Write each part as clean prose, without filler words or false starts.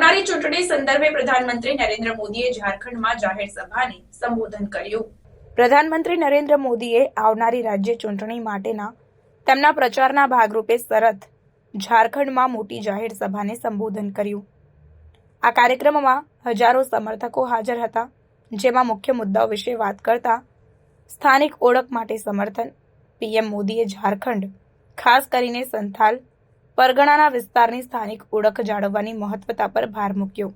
આવનારી ચૂંટણી સંદર્ભે પ્રધાનમંત્રી નરેન્દ્ર મોદીએ ઝારખંડમાં જાહેર સભાને સંબોધન કર્યું। પ્રધાનમંત્રી નરેન્દ્ર મોદીએ આવનારી રાજ્ય ચૂંટણી માટેના તેમના પ્રચારના ભાગરૂપે સરત ઝારખંડમાં મોટી જાહેર સભાને સંબોધન કર્યું। આ કાર્યક્રમમાં હજારો સમર્થકો હાજર હતા, જેમાં મુખ્ય મુદ્દાઓ વિશે વાત કરતા સ્થાનિક ઓળખ માટે સમર્થન, પીએમ મોદીએ ઝારખંડ, ખાસ કરીને સંથાલ પરગણાના વિસ્તારની સ્થાનિક ઓળખ જાળવવાની મહત્વતા પર ભાર મૂક્યો।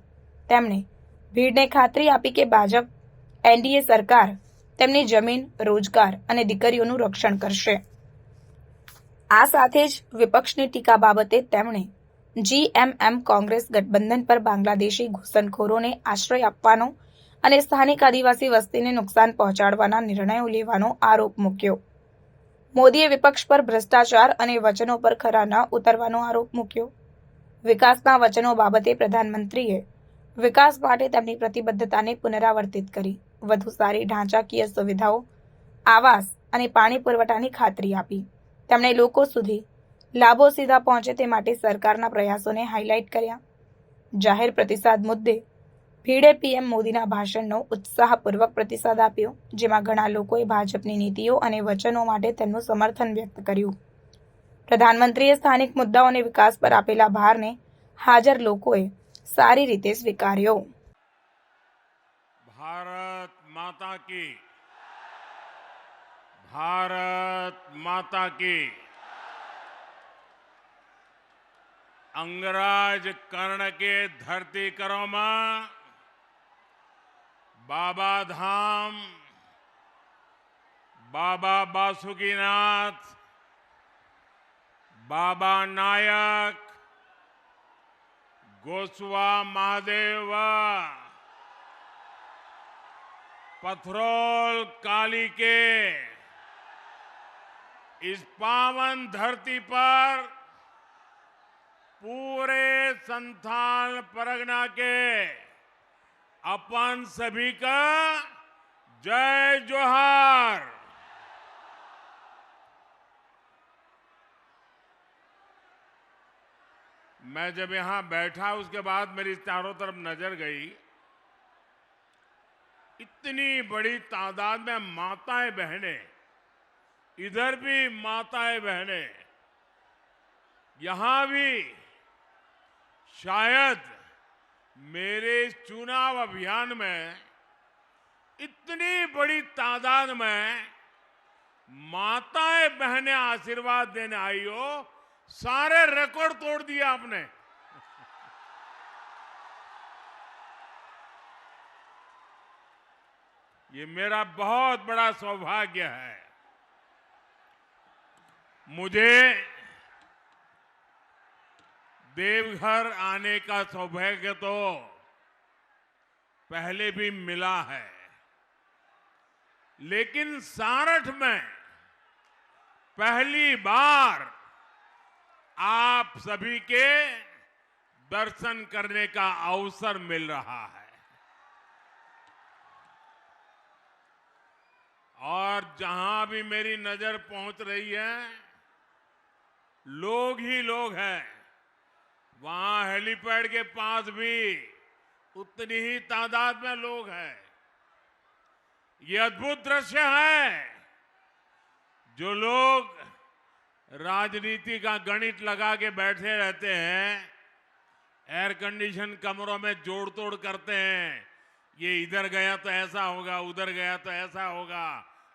તેમણે ભીડને ખાતરી આપી કે ભાજપ એનડીએ સરકાર તેમની જમીન, રોજગાર અને દીકરીઓનું રક્ષણ કરશે। આ સાથે જ વિપક્ષની ટીકા બાબતે તેમણે જીએમએમ કોંગ્રેસ ગઠબંધન પર બાંગ્લાદેશી ઘૂસણખોરોને આશ્રય આપવાનો અને સ્થાનિક આદિવાસી વસ્તીને નુકસાન પહોંચાડવાના નિર્ણયો લેવાનો આરોપ મૂક્યો। મોદીએ વિપક્ષ પર ભ્રષ્ટાચાર અને વચનો પર ખરા ન ઉતરવાનો આરોપ મૂક્યો। વિકાસના વચનો બાબતે પ્રધાનમંત્રીએ વિકાસ માટે તેમની પ્રતિબદ્ધતાને પુનરાવર્તિત કરી। વધુ સારી ઢાંચાકીય સુવિધાઓ, આવાસ અને પાણી પુરવઠાની ખાતરી આપી। તેમણે લોકો સુધી લાભો સીધા પહોંચે તે માટે સરકારના પ્રયાસોને હાઇલાઇટ કર્યા। જાહેર પ્રતિસાદ મુદ્દે ભીડે પીએમ મોદીના ભાષણનો ઉત્સાહપૂર્વક પ્રતિસાદ આપ્યો, જેમાં ઘણા લોકોએ ભાજપની નીતિઓ અને વચનો માટે તેમનું સમર્થન વ્યક્ત કર્યું। પ્રધાનમંત્રીએ સ્થાનિક મુદ્દાઓ અને વિકાસ પર આપેલા ભારને હાજર લોકોએ સારી રીતે સ્વીકાર્યો। भारत माता की, भारत माता की। अंगराज कर्ण के धरती करों बाबा धाम, बाबा बासुकीनाथ, बाबा नायक, गोस्वा महादेव, पथरोल काली के इस पावन धरती पर पूरे संथाल परगना के अपन सभी का जय जोहार। मैं जब यहां बैठा उसके बाद मेरी चारों तरफ नजर गई, इतनी बड़ी तादाद में माताएं बहनें, इधर भी माताएं बहनें, यहां भी शायद मेरे चुनाव अभियान में इतनी बड़ी तादाद में माताएं बहनें आशीर्वाद देने आई हो। सारे रिकॉर्ड तोड़ दिया आपने। ये मेरा बहुत बड़ा सौभाग्य है। मुझे देवघर आने का सौभाग्य तो पहले भी मिला है, लेकिन सारठ में पहली बार आप सभी के दर्शन करने का अवसर मिल रहा है। और जहां भी मेरी नजर पहुंच रही है, लोग ही लोग हैं। वहां हेलीपैड के पास भी उतनी ही तादाद में लोग हैं। ये अद्भुत दृश्य है। जो लोग राजनीति का गणित लगा के बैठे रहते हैं, एयर कंडीशन कमरों में जोड़ तोड़ करते हैं, ये इधर गया तो ऐसा होगा, उधर गया तो ऐसा होगा,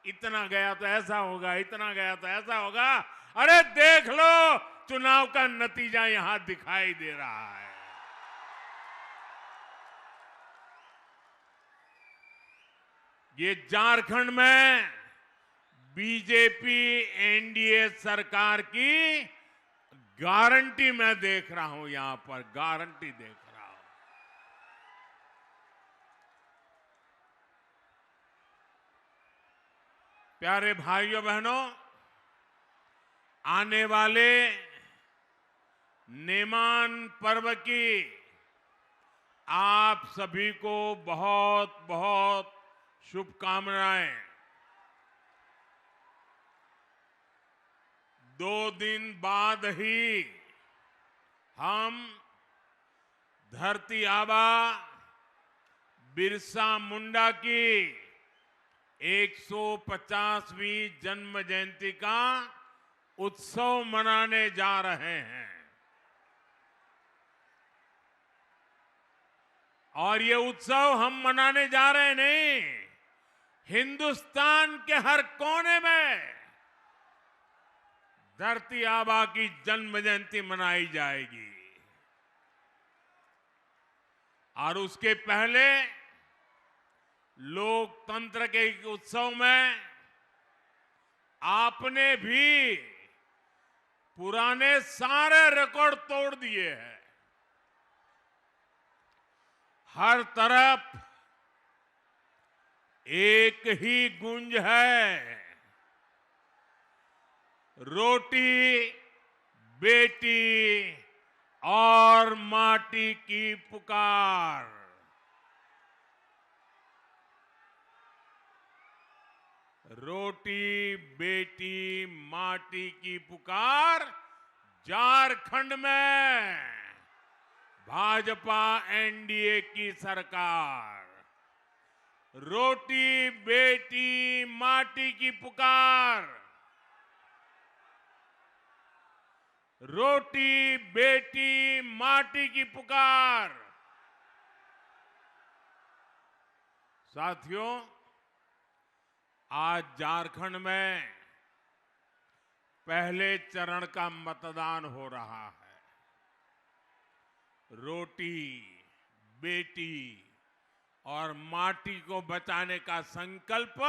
इतना गया तो ऐसा होगा, इतना गया तो ऐसा होगा। अरे देख लो, चुनाव का नतीजा यहां दिखाई दे रहा है। ये झारखंड में बीजेपी एनडीए सरकार की गारंटी मैं देख रहा हूं। यहां पर गारंटी देख रहा हूं। प्यारे भाइयों बहनों, आने वाले नेमान पर्व की आप सभी को बहुत बहुत शुभकामनाएं। 2 दिन बाद ही हम धरती आबा बिरसा मुंडा की 150वीं जन्म जयंती का उत्सव मनाने जा रहे हैं। और ये उत्सव हम मनाने जा रहे नहीं, हिंदुस्तान के हर कोने में धरती आबा की जन्म जयंती मनाई जाएगी। और उसके पहले लोकतंत्र के उत्सव में आपने भी पुराने सारे रिकॉर्ड तोड़ दिए हैं। हर तरफ एक ही गूंज है, रोटी बेटी और माटी की पुकार। रोटी बेटी माटी की पुकार झारखंड में भाजपा एनडीए की सरकार। रोटी बेटी माटी की पुकार, रोटी बेटी माटी की पुकार। साथियों, आज झारखंड में पहले चरण का मतदान हो रहा है। रोटी बेटी और माटी को बचाने का संकल्प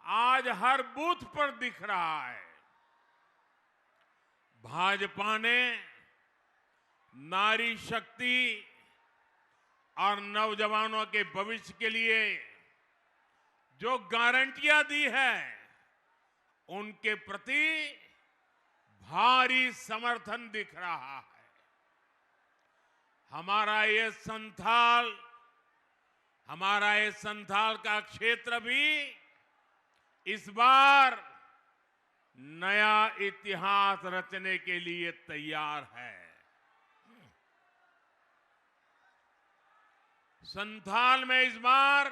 आज हर बूथ पर दिख रहा है। भाजपा ने नारी शक्ति और नौजवानों के भविष्य के लिए जो गारंटियां दी है, उनके प्रति भारी समर्थन दिख रहा है। हमारा ये संथाल का क्षेत्र भी इस बार नया इतिहास रचने के लिए तैयार है। संथाल में इस बार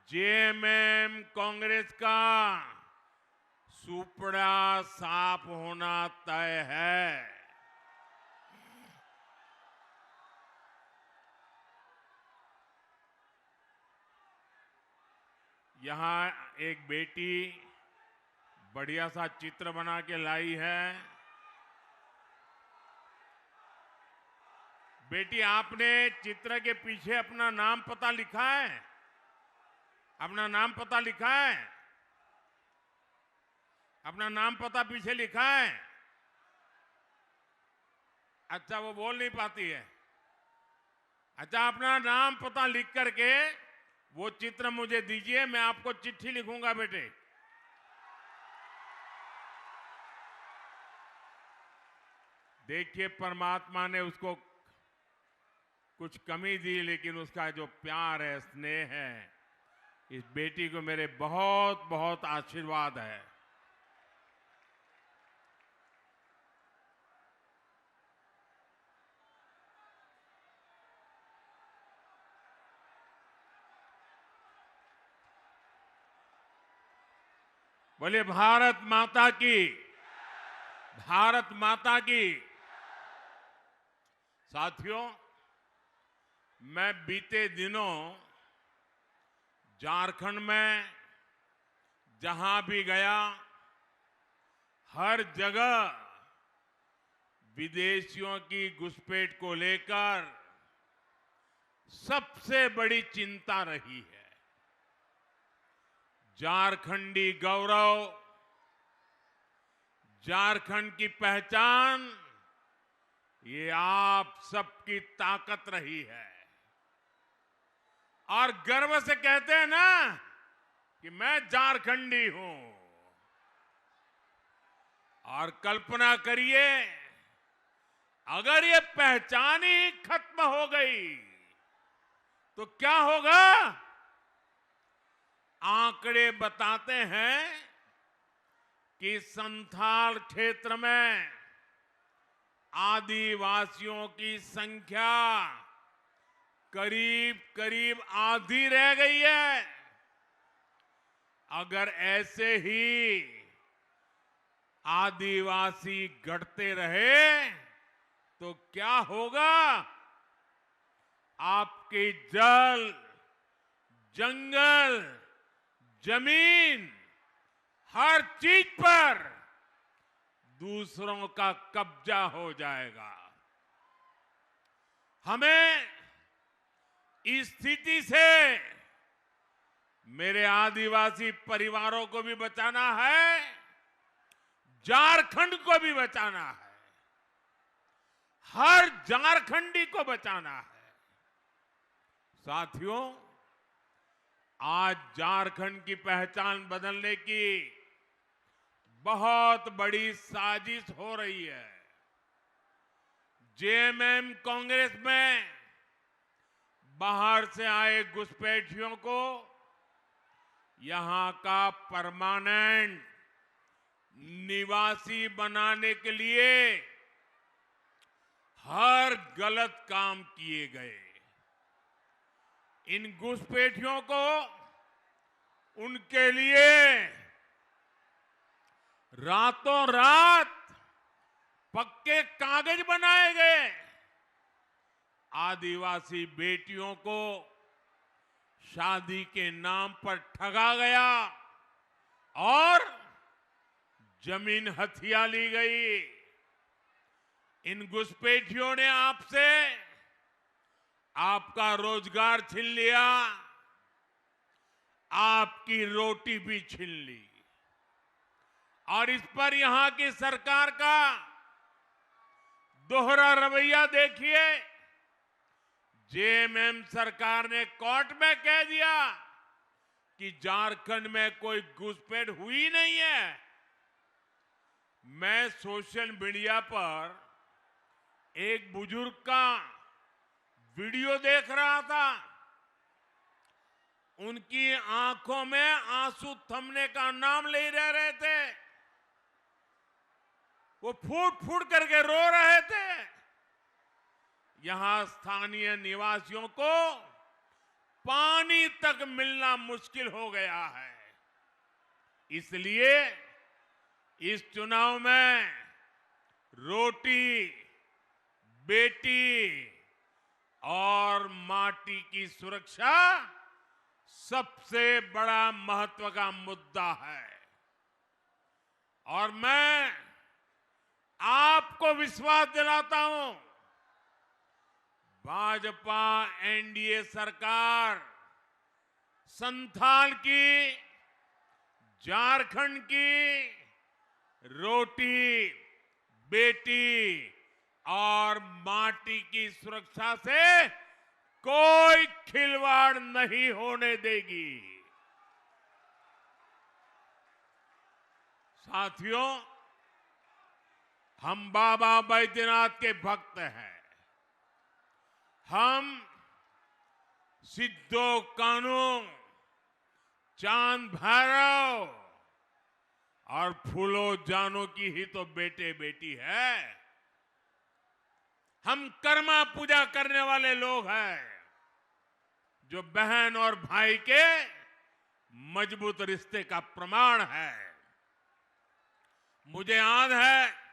जेएमएम कांग्रेस का सुपड़ा साफ होना तय है। यहां एक बेटी बढ़िया सा चित्र बना के लाई है। बेटी, आपने चित्र के पीछे अपना नाम पता लिखा है? अपना नाम पता लिखा है? अपना नाम पता पीछे लिखा है? अच्छा, वो बोल नहीं पाती है। अच्छा, अपना नाम पता लिख करके वो चित्र मुझे दीजिए, मैं आपको चिट्ठी लिखूंगा बेटे। देखिए, परमात्मा ने उसको कुछ कमी दी, लेकिन उसका जो प्यार है, स्नेह है, इस बेटी को मेरे बहुत बहुत आशीर्वाद है। बोले भारत माता की, भारत माता की। साथियों, मैं बीते दिनों झारखंड में जहां भी गया, हर जगह विदेशियों की घुसपैठ को लेकर सबसे बड़ी चिंता रही है। झारखंडी गौरव, झारखंड की पहचान, ये आप सबकी ताकत रही है। और गर्व से कहते हैं ना कि मैं झारखंडी हूं। और कल्पना करिए, अगर ये पहचान ही खत्म हो गई तो क्या होगा? आंकड़े बताते हैं कि संथाल क्षेत्र में आदिवासियों की संख्या करीब करीब आधी रह गई है। अगर ऐसे ही आदिवासी घटते रहे तो क्या होगा? आपके जल, जंगल, जमीन, हर चीज पर दूसरों का कब्जा हो जाएगा। हमें इस स्थिति से मेरे आदिवासी परिवारों को भी बचाना है, झारखंड को भी बचाना है, हर झारखंडी को बचाना है। साथियों, आज झारखंड की पहचान बदलने की बहुत बड़ी साजिश हो रही है। जेएमएम कांग्रेस में बाहर से आए घुसपैठियों को यहां का परमानेंट निवासी बनाने के लिए हर गलत काम किए गए। इन घुसपैठियों को उनके लिए रातों रात पक्के कागज बनाए गए। आदिवासी बेटियों को शादी के नाम पर ठगा गया और जमीन हथिया ली गई। इन घुसपैठियों ने आपसे आपका रोजगार छीन लिया, आपकी रोटी भी छीन ली। और इस पर यहां की सरकार का दोहरा रवैया देखिए। जेएमएम सरकार ने कोर्ट में कह दिया कि झारखंड में कोई घुसपैठ हुई नहीं है। मैं सोशल मीडिया पर एक बुजुर्ग का वीडियो देख रहा था। उनकी आंखों में आंसू थमने का नाम ले रहे थे। वो फूट फूट करके रो रहे थे। यहां स्थानीय निवासियों को पानी तक मिलना मुश्किल हो गया है। इसलिए इस चुनाव में रोटी, बेटी और माटी की सुरक्षा सबसे बड़ा महत्व का मुद्दा है। और मैं आपको विश्वास दिलाता हूं, भाजपा एनडीए सरकार संथाल की, झारखंड की रोटी, बेटी और माटी की सुरक्षा से कोई खिलवाड़ नहीं होने देगी। साथियों, हम बाबा बैद्यनाथ के भक्त हैं। हम सिद्धो कान्हू, चांद भैरव और फूलो जानों की ही तो बेटे बेटी है। हम कर्मा पूजा करने वाले लोग हैं, जो बहन और भाई के मजबूत रिश्ते का प्रमाण है। मुझे याद है,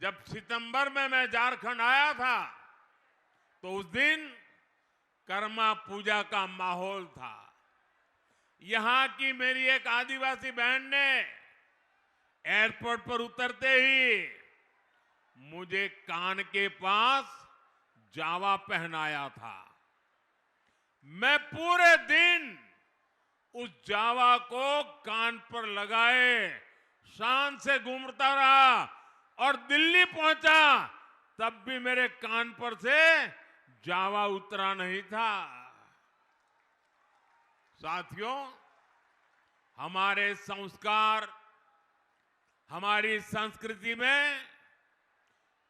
जब सितंबर में मैं झारखंड आया था तो उस दिन कर्मा पूजा का माहौल था। यहां की मेरी एक आदिवासी बहन ने एयरपोर्ट पर उतरते ही मुझे कान के पास जावा पहनाया था। मैं पूरे दिन उस जावा को कान पर लगाए शान से घूमता रहा और दिल्ली पहुंचा, तब भी मेरे कान पर से जावा उतरा नहीं था। साथियों, हमारे संस्कार, हमारी संस्कृति में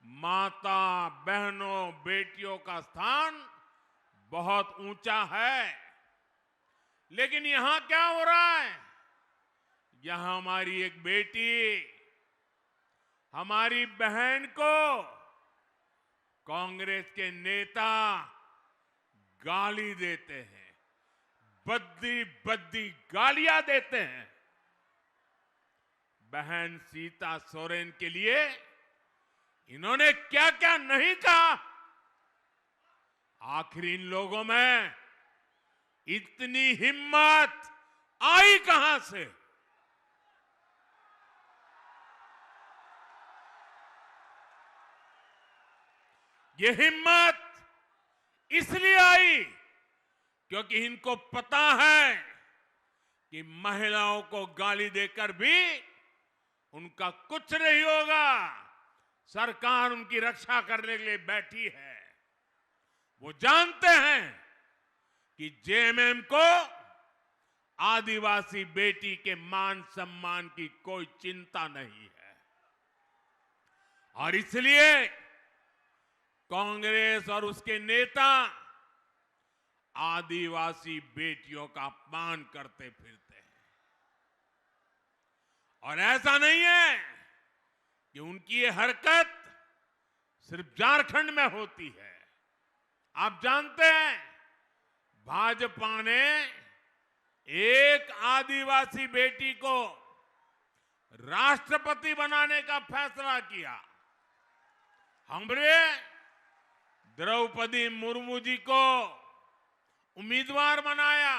माता, बहनों, बेटियों का स्थान बहुत ऊंचा है। लेकिन यहां क्या हो रहा है? यहां हमारी एक बेटी हमारी बहन को कांग्रेस के नेता गाली देते हैं, बद्दी बद्दी गालियां देते हैं। बहन सीता सोरेन के लिए इन्होंने क्या क्या नहीं कहा। आखिर इन लोगों में इतनी हिम्मत आई कहां से? ये हिम्मत इसलिए आई क्योंकि इनको पता है कि महिलाओं को गाली देकर भी उनका कुछ नहीं होगा। सरकार उनकी रक्षा करने के लिए बैठी है। वो जानते हैं कि जेएमएम को आदिवासी बेटी के मान सम्मान की कोई चिंता नहीं है और इसलिए कांग्रेस और उसके नेता आदिवासी बेटियों का अपमान करते फिरते हैं। और ऐसा नहीं है कि उनकी ये हरकत सिर्फ झारखंड में होती है। आप जानते हैं भाजपा ने एक आदिवासी बेटी को राष्ट्रपति बनाने का फैसला किया। हमने द्रौपदी मुर्मू जी को उम्मीदवार बनाया,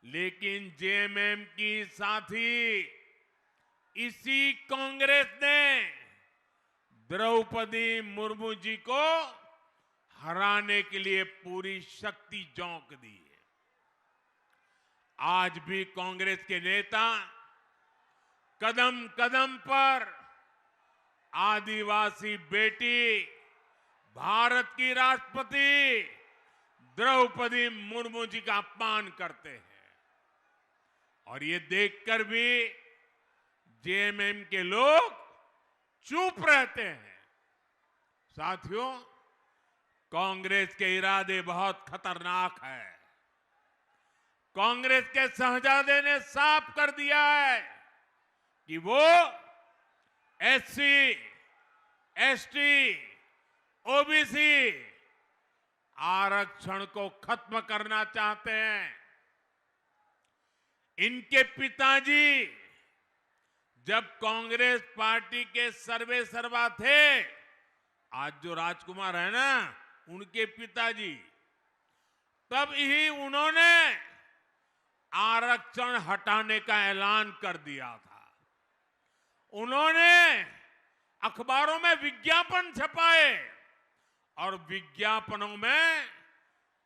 लेकिन जेएमएम की साथी इसी कांग्रेस ने द्रौपदी मुर्मू जी को हराने के लिए पूरी शक्ति झोंक दी है। आज भी कांग्रेस के नेता कदम कदम पर आदिवासी बेटी भारत की राष्ट्रपति द्रौपदी मुर्मू जी का अपमान करते हैं और ये देखकर भी जेएमएम के लोग चुप रहते हैं। साथियों, कांग्रेस के इरादे बहुत खतरनाक है। कांग्रेस के शहजादे ने साफ कर दिया है कि वो एससी, एसटी, ओबीसी आरक्षण को खत्म करना चाहते हैं। इनके पिताजी जब कांग्रेस पार्टी के सर्वे सर्वा थे, आज जो राजकुमार है ना, उनके पिताजी, तब ही उन्होंने आरक्षण हटाने का ऐलान कर दिया था। उन्होंने अखबारों में विज्ञापन छपाए और विज्ञापनों में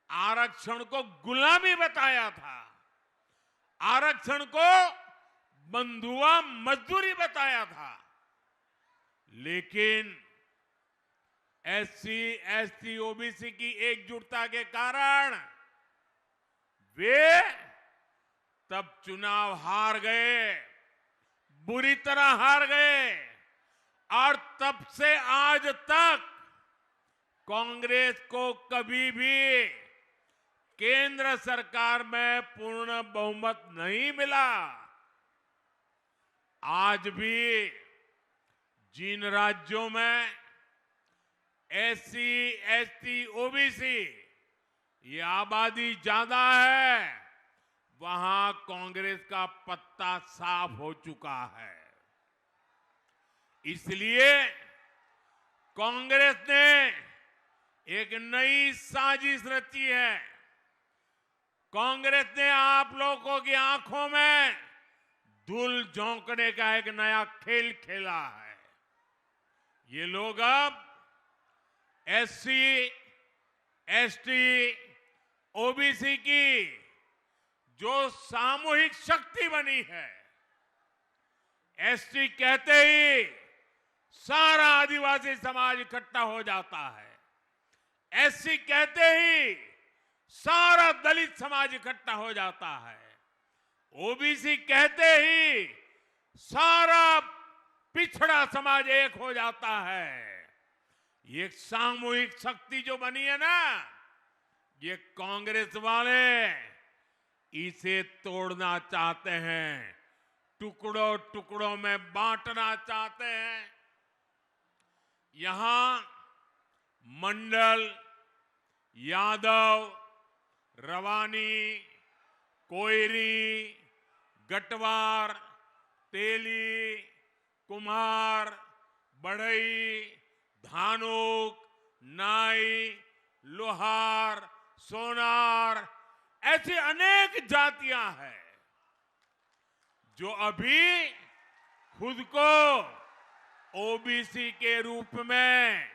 आरक्षण को गुलामी बताया था, आरक्षण को बंधुआ मजदूरी बताया था। लेकिन एससी, एसटी, ओबीसी की एकजुटता के कारण वे तब चुनाव हार गए, बुरी तरह हार गए और तब से आज तक कांग्रेस को कभी भी केंद्र सरकार में पूर्ण बहुमत नहीं मिला। आज भी जिन राज्यों में एससी, एसटी, ओबीसी ये आबादी ज्यादा है, वहां कांग्रेस का पत्ता साफ हो चुका है। इसलिए कांग्रेस ने एक नई साजिश रची है। कांग्रेस ने आप लोगों की आंखों में धूल झोंकने का एक नया खेल खेला है। ये लोग अब एससी, एसटी, ओबीसी की जो सामूहिक शक्ति बनी है, एसटी कहते ही सारा आदिवासी समाज इकट्ठा हो जाता है, एससी कहते ही सारा दलित समाज इकट्ठा हो जाता है, ओबीसी कहते ही सारा पिछड़ा समाज एक हो जाता है। ये सामूहिक शक्ति जो बनी है ना, ये कांग्रेस वाले इसे तोड़ना चाहते हैं, टुकड़ों टुकड़ों में बांटना चाहते हैं। यहां मंडल, यादव, रवानी, कोयरी, गटवार, तेली, कुम्हार, बढ़ई, धानुक, नाई, लोहार, सोनार, ऐसी अनेक जातियां हैं जो अभी खुद को ओबीसी के रूप में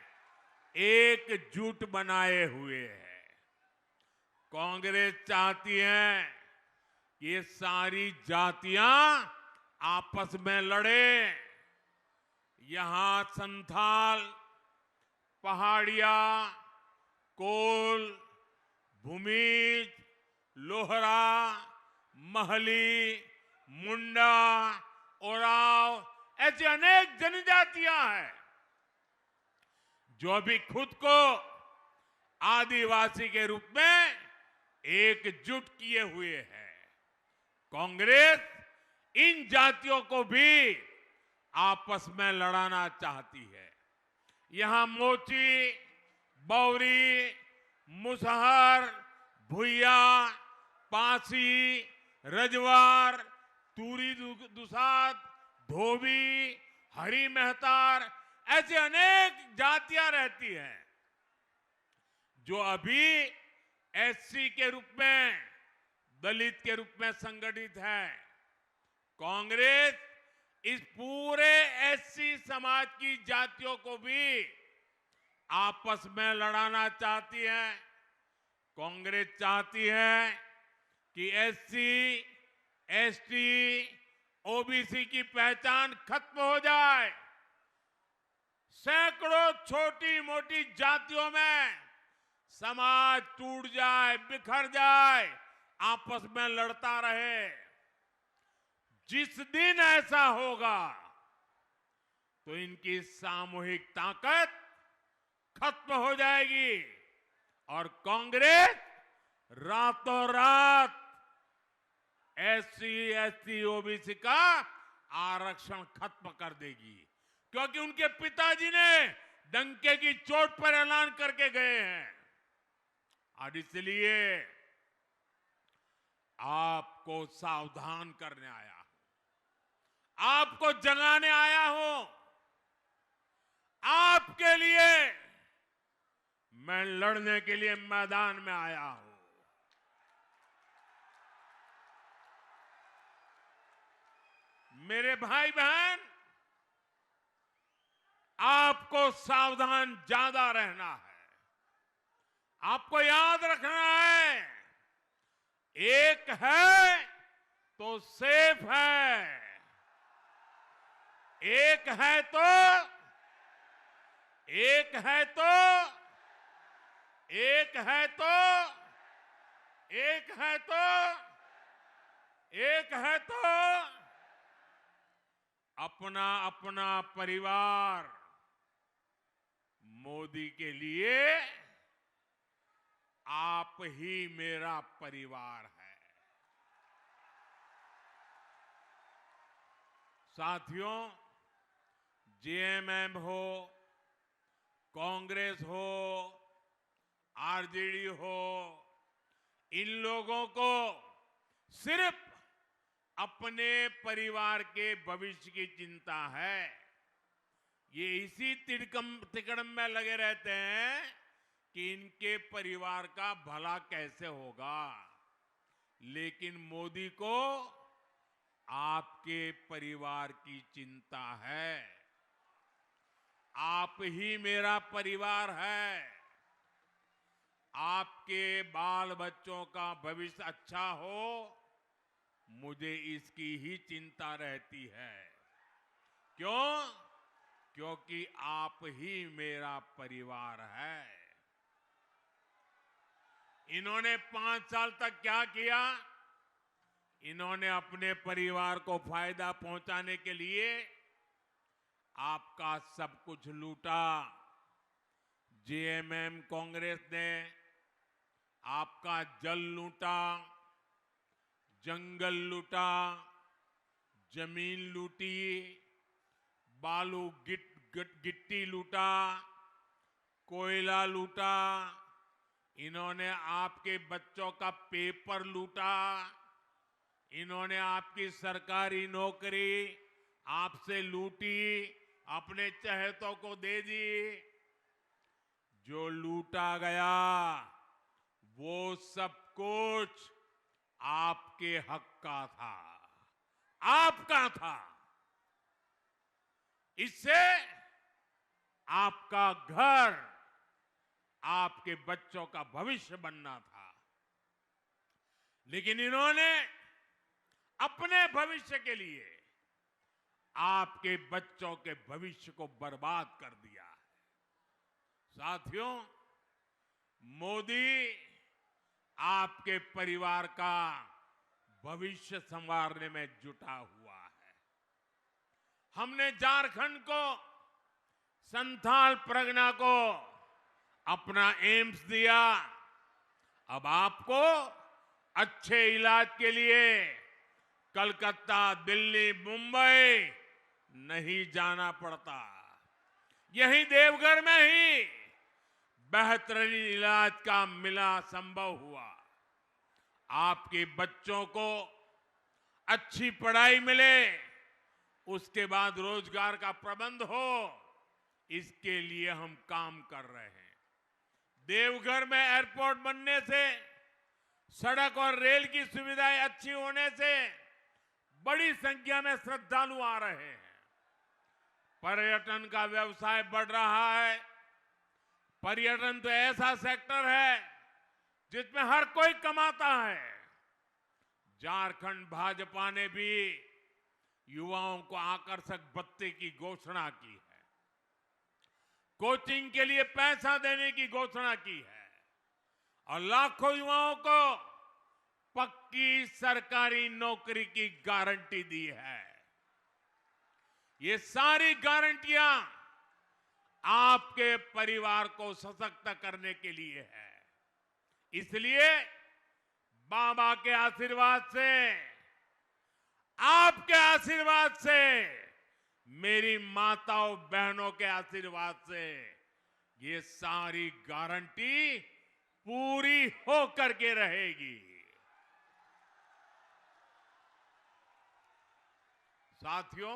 एकजुट बनाए हुए है। कांग्रेस चाहती है कि ये सारी जातियां आपस में लड़े। यहां संथाल, पहाड़िया, कोल, भूमिज, लोहरा, महली, मुंडा, ओराव, ऐसी अनेक जनजातियां हैं जो अभी खुद को आदिवासी के रूप में एकजुट किए हुए हैं। कांग्रेस इन जातियों को भी आपस में लड़ाना चाहती है। यहां मोची, बौरी, मुसहर, भुइया, पासी, रजवार, तूरी दुसाद, धोबी, हरी मेहतार, ऐसी अनेक जातियां रहती हैं जो अभी एससी के रूप में, दलित के रूप में संगठित है। कांग्रेस इस पूरे एससी समाज की जातियों को भी आपस में लड़ाना चाहती है। कांग्रेस चाहती है कि एससी, एसटी, ओबीसी की पहचान खत्म हो जाए। सैकड़ों छोटी मोटी जातियों में समाज टूट जाए, बिखर जाए, आपस में लड़ता रहे। जिस दिन ऐसा होगा तो इनकी सामूहिक ताकत खत्म हो जाएगी और कांग्रेस रातों रात एससी, एसटी, ओबीसी का आरक्षण खत्म कर देगी, क्योंकि उनके पिताजी ने डंके की चोट पर ऐलान करके गए हैं। और इसलिए आपको सावधान करने आया हूं, आपको जगाने आया हूं। आपके लिए मैं लड़ने के लिए मैदान में आया हूं। मेरे भाई बहन, आपको सावधान ज्यादा रहना है। आपको याद रखना है, एक है तो सेफ है, एक है तो एक है तो एक है तो एक है तो एक है तो अपना अपना परिवार। मोदी के लिए आप ही मेरा परिवार है। साथियों, जेएमएम हो, कांग्रेस हो, आरजेडी हो, इन लोगों को सिर्फ अपने परिवार के भविष्य की चिंता है। ये इसी तिकड़म में लगे रहते हैं कि इनके परिवार का भला कैसे होगा, लेकिन मोदी को आपके परिवार की चिंता है। आप ही मेरा परिवार है। आपके बाल बच्चों का भविष्य अच्छा हो, मुझे इसकी ही चिंता रहती है। क्यों? क्योंकि आप ही मेरा परिवार है। इन्होंने 5 साल तक क्या किया? इन्होंने अपने परिवार को फायदा पहुंचाने के लिए आपका सब कुछ लूटा। जेएमएम कांग्रेस ने आपका जल लूटा, जंगल लूटा, जमीन लूटी, बालू गिट्ट गिट्टी लूटा, कोयला लूटा, इन्होंने आपके बच्चों का पेपर लूटा, इन्होंने आपकी सरकारी नौकरी आपसे लूटी, अपने चहेतों को दे दी। जो लूटा गया वो सब कुछ आपके हक का था, आपका था। इससे आपका घर, आपके बच्चों का भविष्य बनना था। लेकिन इन्होंने अपने भविष्य के लिए आपके बच्चों के भविष्य को बर्बाद कर दिया है। साथियों, मोदी आपके परिवार का भविष्य संवारने में जुटा हुआ है। हमने झारखंड को, संथाल परगना को अपना एम्स दिया। अब आपको अच्छे इलाज के लिए कलकत्ता, दिल्ली, मुंबई नहीं जाना पड़ता। यही देवघर में ही बेहतरीन इलाज का मिला संभव हुआ। आपके बच्चों को अच्छी पढ़ाई मिले, उसके बाद रोजगार का प्रबंध हो, इसके लिए हम काम कर रहे हैं। देवघर में एयरपोर्ट बनने से, सड़क और रेल की सुविधाएं अच्छी होने से बड़ी संख्या में श्रद्धालु आ रहे हैं। पर्यटन का व्यवसाय बढ़ रहा है। पर्यटन तो ऐसा सेक्टर है जिसमें हर कोई कमाता है। झारखंड भाजपा ने भी युवाओं को आकर्षक भत्ते की घोषणा की है, कोचिंग के लिए पैसा देने की घोषणा की है और लाखों युवाओं को पक्की सरकारी नौकरी की गारंटी दी है। ये सारी गारंटियां आपके परिवार को सशक्त करने के लिए है। इसलिए बाबा के आशीर्वाद से, आपके आशीर्वाद से, मेरी माताओं बहनों के आशीर्वाद से ये सारी गारंटी पूरी होकर के रहेगी। साथियों,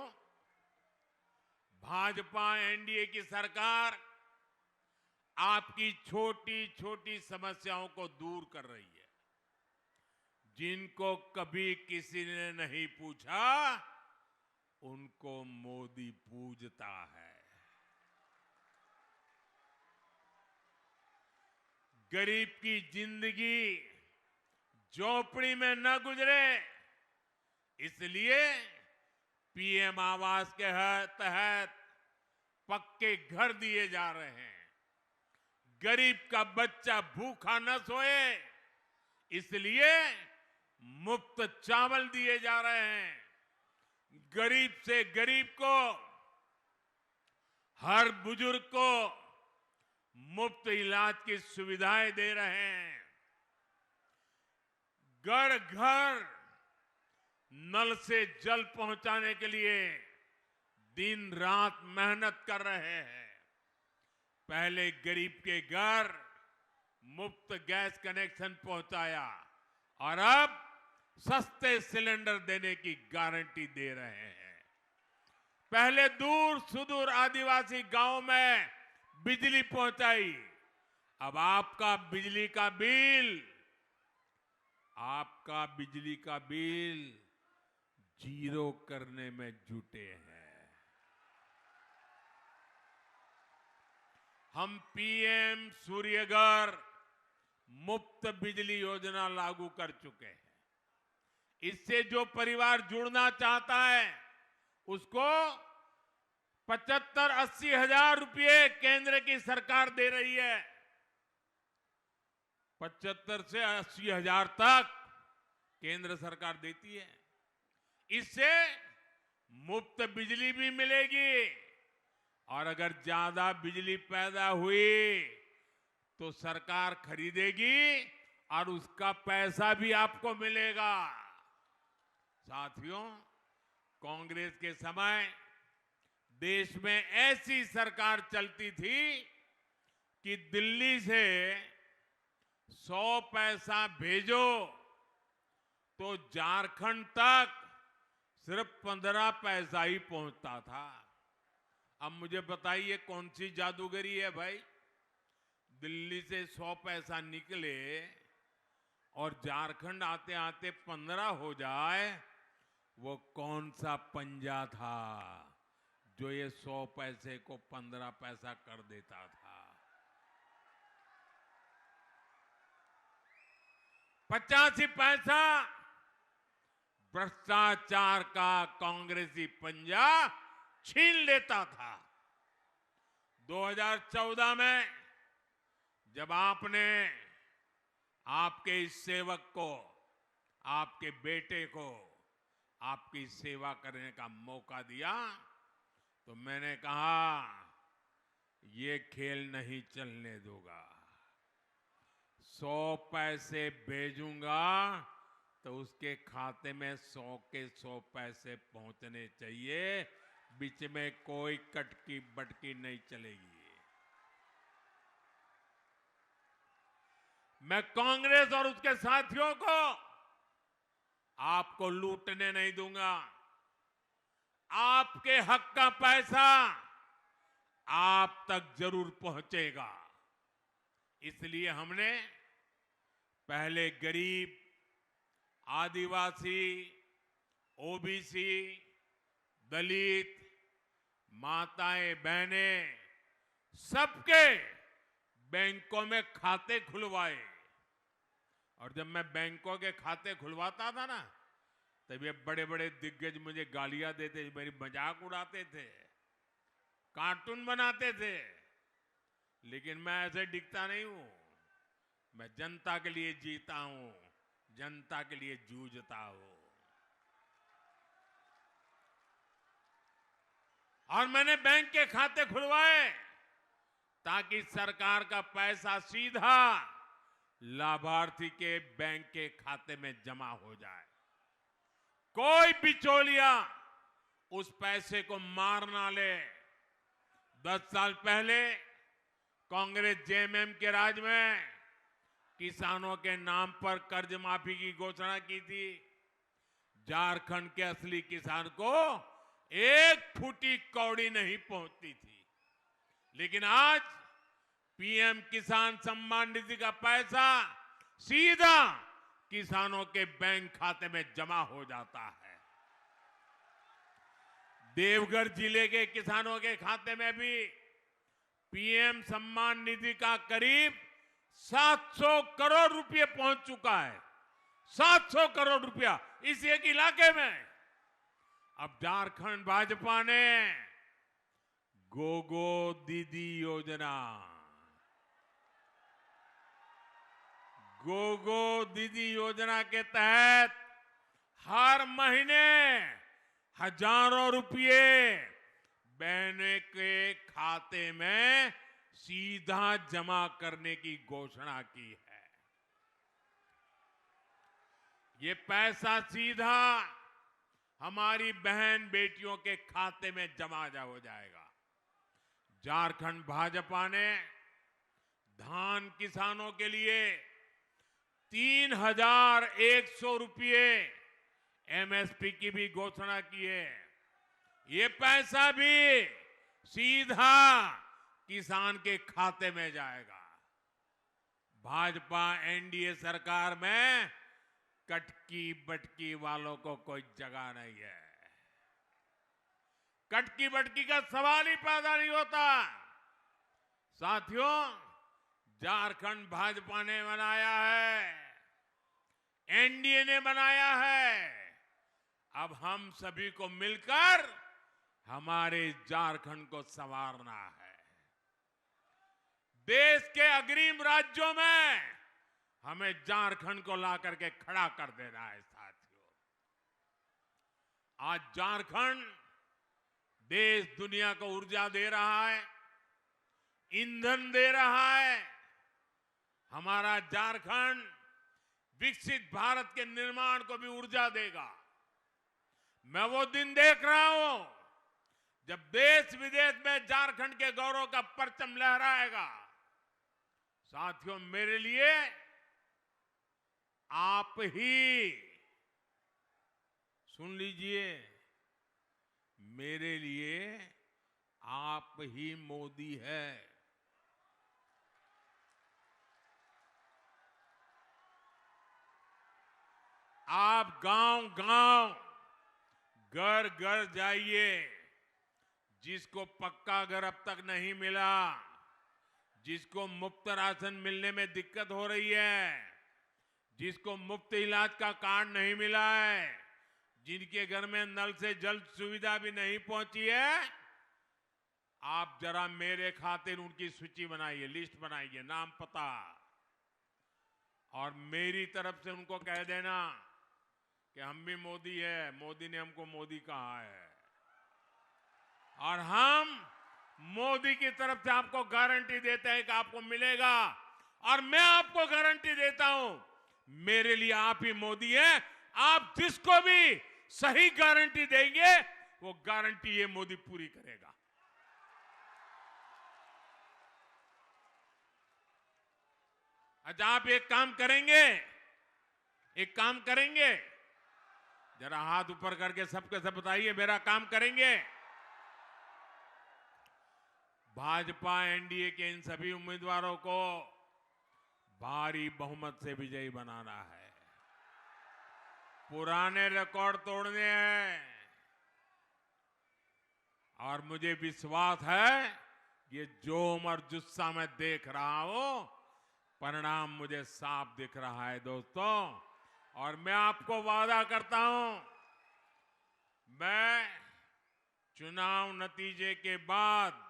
भाजपा एनडीए की सरकार आपकी छोटी छोटी समस्याओं को दूर कर रही है। जिनको कभी किसी ने नहीं पूछा, उनको मोदी पूजता है। गरीब की जिंदगी झोपड़ी में न गुजरे, इसलिए पीएम आवास के तहत पक्के घर दिए जा रहे हैं। गरीब का बच्चा भूखा न सोए, इसलिए मुफ्त चावल दिए जा रहे हैं। गरीब से गरीब को, हर बुजुर्ग को मुफ्त इलाज की सुविधाएं दे रहे हैं। घर घर नल से जल पहुंचाने के लिए दिन रात मेहनत कर रहे हैं। पहले गरीब के घर मुफ्त गैस कनेक्शन पहुंचाया और अब सस्ते सिलेंडर देने की गारंटी दे रहे हैं। पहले दूर सुदूर आदिवासी गांव में बिजली पहुंचाई, अब आपका बिजली का बिल जीरो करने में जुटे हैं। हम पीएम सूर्यघर मुफ्त बिजली योजना लागू कर चुके हैं। इससे जो परिवार जुड़ना चाहता है उसको 75-80 हजार रुपये केंद्र की सरकार दे रही है। 75 से 80 हजार तक केंद्र सरकार देती है। इससे मुफ्त बिजली भी मिलेगी और अगर ज्यादा बिजली पैदा हुई तो सरकार खरीदेगी और उसका पैसा भी आपको मिलेगा। साथियों, कांग्रेस के समय देश में ऐसी सरकार चलती थी कि दिल्ली से 100 पैसा भेजो तो झारखंड तक सिर्फ 15 पैसा ही पहुंचता था। अब मुझे बताइए कौन सी जादूगरी है भाई? दिल्ली से 100 पैसा निकले और झारखंड आते आते 15 हो जाए, वो कौन सा पंजा था जो ये 100 पैसे को 15 पैसा कर देता था? 85 पैसा भ्रष्टाचार का कांग्रेसी पंजा छीन लेता था। 2014 में जब आपने आपके इस सेवक को, आपके बेटे को आपकी सेवा करने का मौका दिया, तो मैंने कहा ये खेल नहीं चलने दूंगा। 100 पैसे भेजूंगा तो उसके खाते में 100 के 100 पैसे पहुंचने चाहिए, बीच में कोई कटकी बटकी नहीं चलेगी। मैं कांग्रेस और उसके साथियों को आपको लूटने नहीं दूंगा। आपके हक का पैसा आप तक जरूर पहुंचेगा। इसलिए हमने पहले गरीब, आदिवासी, ओबीसी, दलित, माताएं, बहनें, सबके बैंकों में खाते खुलवाए। और जब मैं बैंकों के खाते खुलवाता था ना, तब ये बड़े बड़े दिग्गज मुझे गालियां देते, मेरी मजाक उड़ाते थे, कार्टून बनाते थे। लेकिन मैं ऐसे दिखता नहीं हूं। मैं जनता के लिए जीता हूं, जनता के लिए जूझता हूं। और मैंने बैंक के खाते खुलवाए ताकि सरकार का पैसा सीधा लाभार्थी के बैंक के खाते में जमा हो जाए। कोई बिचौलिया उस पैसे को मार ना ले। 10 साल पहले कांग्रेस जेएमएम के राज में किसानों के नाम पर कर्ज माफी की घोषणा की थी। झारखंड के असली किसान को एक फूटी कौड़ी नहीं पहुंचती थी। लेकिन आज पीएम किसान सम्मान निधि का पैसा सीधा किसानों के बैंक खाते में जमा हो जाता है। देवघर जिले के किसानों के खाते में भी पीएम सम्मान निधि का करीब 700 करोड़ रुपए पहुंच चुका है। 700 करोड़ रुपया इस एक इलाके में। अब झारखंड भाजपा ने गोगो दीदी योजना, गोगो दीदी योजना के तहत हर महीने हजारों रुपये बहनों के खाते में सीधा जमा करने की घोषणा की है। ये पैसा सीधा हमारी बहन बेटियों के खाते में जमा हो जाएगा। झारखंड भाजपा ने धान किसानों के लिए 3,100 रुपये एमएसपी की भी घोषणा की है। ये पैसा भी सीधा किसान के खाते में जाएगा। भाजपा एनडीए सरकार में कटकी बटकी वालों को कोई जगह नहीं है। कटकी बटकी का सवाल ही पैदा नहीं होता। साथियों, झारखंड भाजपा ने बनाया है, एनडीए ने बनाया है। अब हम सभी को मिलकर हमारे झारखंड को संवारना है। देश के अग्रिम राज्यों में हमें झारखंड को ला करके खड़ा कर देना है। साथियों, आज झारखंड देश दुनिया को ऊर्जा दे रहा है, ईंधन दे रहा है। हमारा झारखंड विकसित भारत के निर्माण को भी ऊर्जा देगा। मैं वो दिन देख रहा हूं जब देश विदेश में झारखंड के गौरव का परचम लहराएगा, साथियों मेरे लिए आप ही, सुन लीजिए, मेरे लिए आप ही मोदी है। आप गांव-गांव, घर-घर जाइए। जिसको पक्का घर अब तक नहीं मिला, जिसको मुफ्त राशन मिलने में दिक्कत हो रही है, जिसको मुफ्त इलाज का कार्ड नहीं मिला है, जिनके घर में नल से जल सुविधा भी नहीं पहुंची है, आप जरा मेरे खातिर उनकी सूची बनाइए, लिस्ट बनाइए, नाम पता, और मेरी तरफ से उनको कह देना कि हम भी मोदी है, मोदी ने हमको मोदी कहा है, और हम मोदी की तरफ से आपको गारंटी देते हैं कि आपको मिलेगा। और मैं आपको गारंटी देता हूं, मेरे लिए आप ही मोदी हैं। आप जिसको भी सही गारंटी देंगे, वो गारंटी ये मोदी पूरी करेगा। अच्छा, आप एक काम करेंगे, एक काम करेंगे, जरा हाथ ऊपर करके सबके सब बताइए, मेरा काम करेंगे। भाजपा एनडीए के इन सभी उम्मीदवारों को भारी बहुमत से विजयी बनाना है, पुराने रिकॉर्ड तोड़ने हैं, और मुझे विश्वास है ये जोम और जुस्सा मैं देख रहा हूं, परिणाम मुझे साफ दिख रहा है दोस्तों। और मैं आपको वादा करता हूं, मैं चुनाव नतीजे के बाद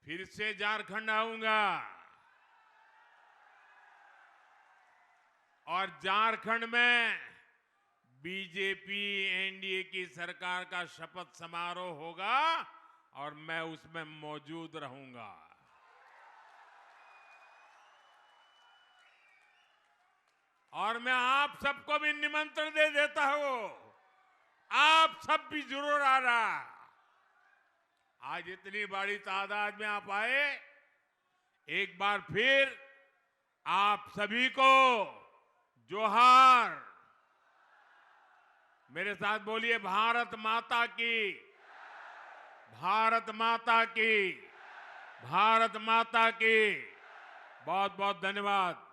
फिर से झारखंड आऊंगा, और झारखंड में बीजेपी एनडीए की सरकार का शपथ समारोह होगा, और मैं उसमें मौजूद रहूंगा। और मैं आप सबको भी निमंत्रण दे देता हूं, आप सब भी जरूर आना। आज इतनी बड़ी तादाद में आप आए, एक बार फिर आप सभी को जोहार। मेरे साथ बोलिए, भारत माता की, भारत माता की, भारत माता की। बहुत बहुत धन्यवाद।